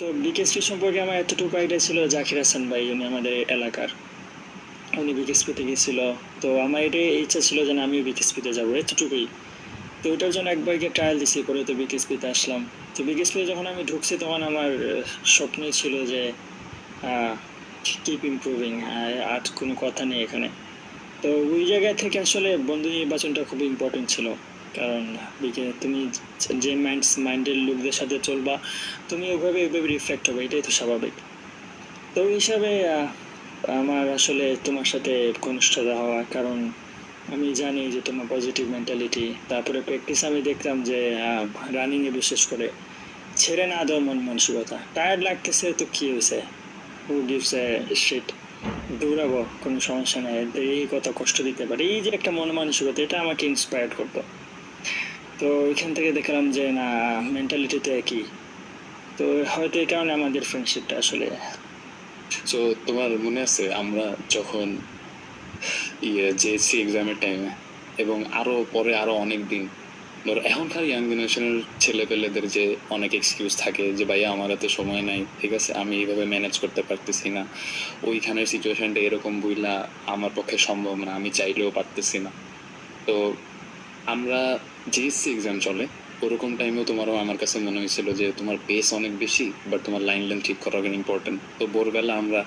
তো বিকেএসপি সম্পর্কে আমার এতটুকু আইডিয়া ছিল, জাকির হাসান ভাই উনি আমাদের এলাকার, উনি বিকেএসপিতে গিয়েছিল। তো আমার এটাই ইচ্ছা ছিল যে না, আমিও বিকেএসপিতে যাবো, এতটুকুই। তো ওটার জন্য একবার গিয়ে ট্রায়াল দিছি, পরে তো বিকেএসপিতে আসলাম। তো বিকেএসপিতে যখন আমি ঢুকছি তখন আমার স্বপ্নই ছিল যে কিপ ইমপ্রুভিং, আর কোনো কথা নেই এখানে। তো ওই জায়গা থেকে আসলে বন্ধু নির্বাচনটা খুব ইম্পর্টেন্ট ছিল। কারণ তুমি যে মাইন্ডের লোকদের সাথে চলবা, তুমি ওইভাবে রিফ্লেক্ট হবে, এটাই তো স্বাভাবিক। তো ওই হিসাবে আমার আসলে তোমার সাথে ঘনিষ্ঠতা হওয়া, কারণ আমি জানি যে তোমার পজিটিভ মেন্টালিটি। তারপরে প্র্যাকটিস আমি দেখলাম যে রানিংয়ে বিশেষ করে ছেড়ে না দেওয়ার মন মানসিকতা। টায়ার্ড লাগতেছে তো কি হয়েছে, হু গিভস এ শিট, দৌড়াবো, কোনো সমস্যা নেই, এই কত কষ্ট দিতে পারে, এই যে একটা মন মানসিকতা, এটা আমাকে ইন্সপায়ার্ড করতো। তো এখান থেকে দেখলাম যে না, মেন্টালিটিতে একই। তো হয়তো এই কারণে আমাদের ফ্রেন্ডশিপটা আসলে। সো তোমার মনে আছে আমরা যখন জেএসসি এক্সামের টাইমে এবং আরো পরে আরো অনেক দিন, ধরো এখনকার ইয়াং জেনারেশনের ছেলে পেলেদের যে অনেক এক্সকিউজ থাকে যে ভাইয়া আমার এত সময় নাই, ঠিক আছে, আমি এইভাবে ম্যানেজ করতে পারতেছি না, ওইখানের সিচুয়েশনটা এরকম বইলা আমার পক্ষে সম্ভব না, আমি চাইলেও পারতেছি না। তো আমরা জিএসসি এক্সাম চলে ওরকম টাইমেও তোমারও আমার কাছে মনে হয়েছিল যে তোমার পেস অনেক বেশি, বাট তোমার লাইন লেন্থ ঠিক করা ইম্পর্টেন্ট। তো ভোরবেলা আমরা